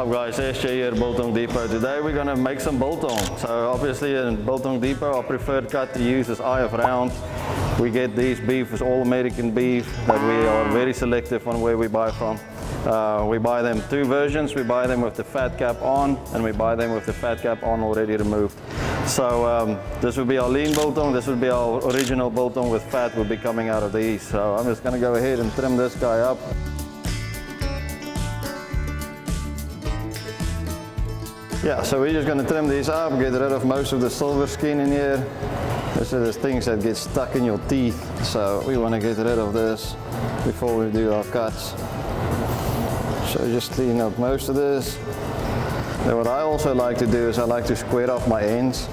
Up guys, SJ here, Biltong Depot. Today we're going to make some biltong. So obviously in Biltong Depot, our preferred cut to use is eye of round. We get these beef as all American beef that we are very selective on where we buy from. We buy them two versions. We buy them with the fat cap on and we buy them with the fat cap on already removed. So this will be our lean biltong. This will be our original biltong with fat will be coming out of these. So I'm just going to go ahead and trim this guy up. Yeah, so we're just going to trim these up, get rid of most of the silver skin in here. This is the things that get stuck in your teeth, so we want to get rid of this before we do our cuts. So just clean up most of this. Then what I also like to do is I like to square off my ends.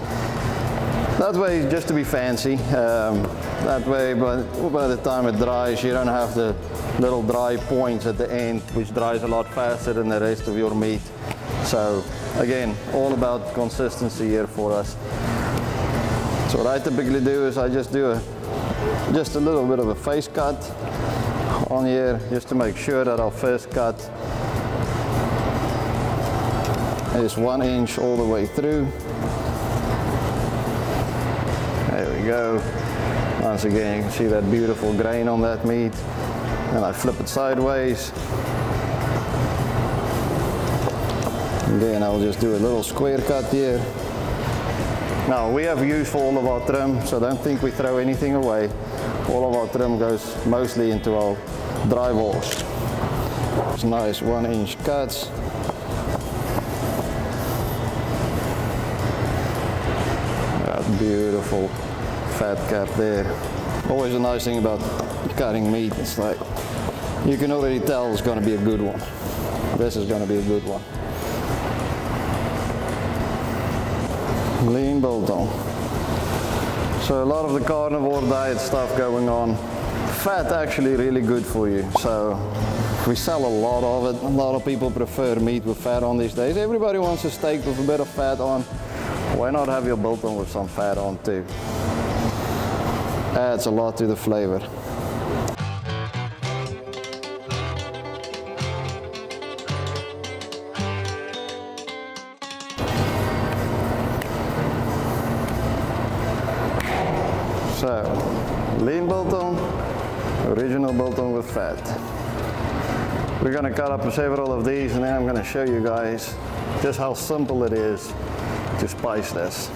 That way, just to be fancy. That way, by the time it dries, you don't have the little dry points at the end, which dries a lot faster than the rest of your meat. So again, all about consistency here for us. So what I typically do is I just do just a little bit of a face cut on here, just to make sure that our first cut is 1 inch all the way through. There we go. Once again, you can see that beautiful grain on that meat. And I flip it sideways. Again, I'll just do a little square cut here. Now, we have use for all of our trim, so don't think we throw anything away. All of our trim goes mostly into our dry balls. It's nice 1 inch cuts. That beautiful fat cap there. Always a nice thing about cutting meat, it's like you can already tell it's going to be a good one. This is going to be a good one. Lean biltong. So a lot of the carnivore diet stuff going on. Fat actually really good for you. So we sell a lot of it. A lot of people prefer meat with fat on these days. Everybody wants a steak with a bit of fat on. Why not have your biltong with some fat on too? Adds a lot to the flavor. So, lean biltong, original biltong with fat. We're going to cut up several of these and then I'm going to show you guys just how simple it is to spice this.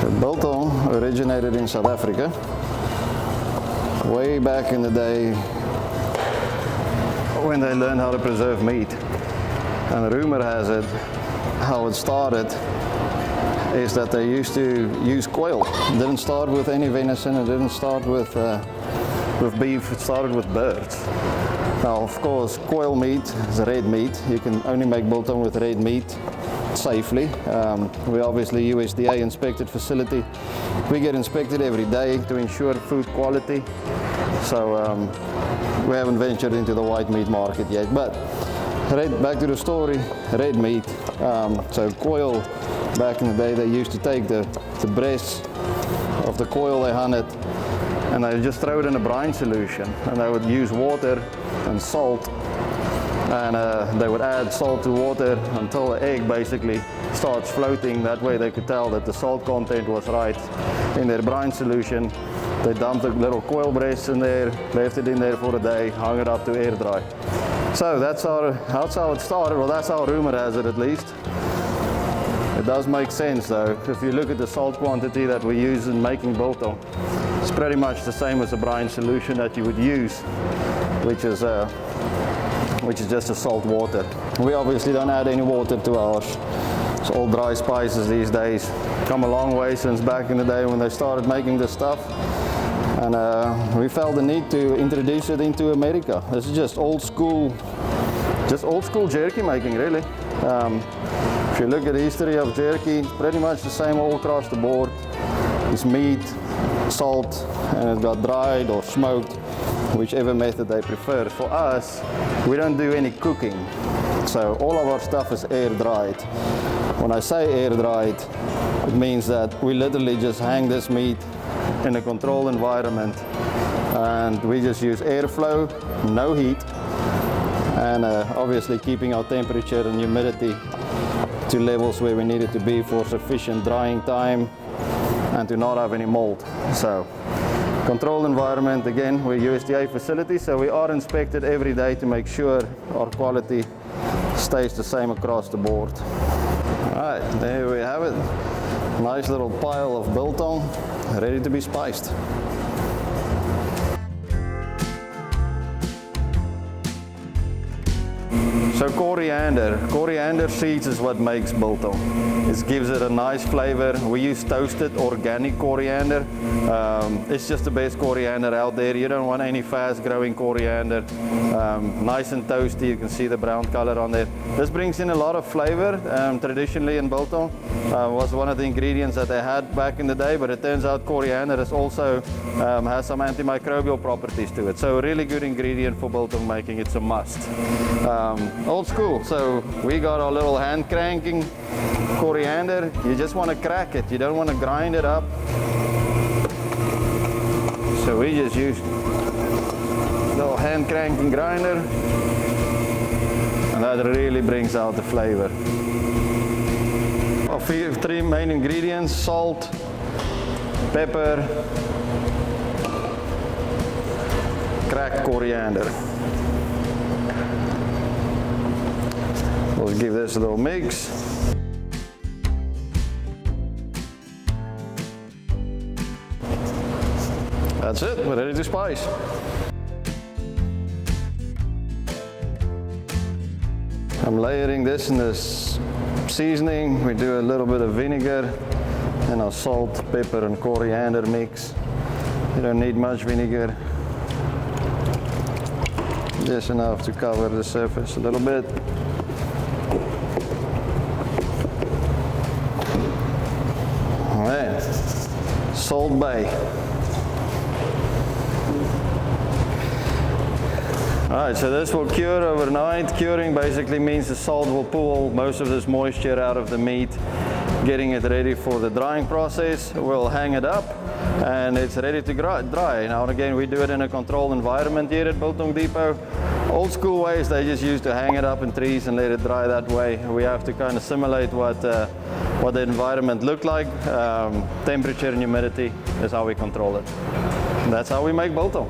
So biltong originated in South Africa way back in the day when they learned how to preserve meat. And rumor has it, how it started is that they used to use quail. It didn't start with any venison, it didn't start with beef, it started with birds. Now of course quail meat is red meat. You can only make biltong with red meat safely. We obviously USDA inspected facility. We get inspected every day to ensure food quality. So we haven't ventured into the white meat market yet. But back to the story, red meat. So quail, back in the day, they used to take the breasts of the quail they hunted and they just throw it in a brine solution, and they would use water and salt, and they would add salt to water until the egg basically starts floating. That way they could tell that the salt content was right in their brine solution. They dumped the little quail breasts in there, left it in there for a day, hung it up to air dry. So that's how it started. Well, that's how rumor has it at least. It does make sense though. If you look at the salt quantity that we use in making biltong, it's pretty much the same as a brine solution that you would use, which is just a salt water. We obviously don't add any water to ours. It's all dry spices these days. Come a long way since back in the day when they started making this stuff. And we felt the need to introduce it into America. This is just old school jerky making really. If you look at the history of jerky, it's pretty much the same all across the board. It's meat, salt, and it's got dried or smoked, whichever method they prefer. For us, we don't do any cooking. So all of our stuff is air dried. When I say air dried, it means that we literally just hang this meat in a controlled environment and we just use airflow, no heat, and obviously keeping our temperature and humidity to levels where we need it to be for sufficient drying time and to not have any mold. So controlled environment, again, we're USDA facility, so we are inspected every day to make sure our quality stays the same across the board. All right, there we have it. Nice little pile of biltong ready to be spiced. So coriander seeds is what makes biltong. It gives it a nice flavor. We use toasted organic coriander. It's just the best coriander out there. You don't want any fast growing coriander. Nice and toasty, you can see the brown color on there. This brings in a lot of flavor. Traditionally in biltong was one of the ingredients that they had back in the day, but it turns out coriander is also has some antimicrobial properties to it. So a really good ingredient for biltong making, it's a must. Old school, so we got our little hand cranking coriander. You just want to crack it, you don't want to grind it up. So we just use little hand cranking grinder, and that really brings out the flavor. Our three main ingredients: salt, pepper, cracked coriander. We'll give this a little mix. That's it, we're ready to spice. I'm layering this in this seasoning. We do a little bit of vinegar and our salt, pepper and coriander mix. You don't need much vinegar. Just enough to cover the surface a little bit. Alright, Salt Bay. Alright, so this will cure overnight. Curing basically means the salt will pull most of this moisture out of the meat, getting it ready for the drying process. We'll hang it up and it's ready to dry. Now again, we do it in a controlled environment here at Biltong Depot. Old school ways, they just used to hang it up in trees and let it dry that way. We have to kind of simulate what the environment looked like. Temperature and humidity is how we control it. And that's how we make biltong.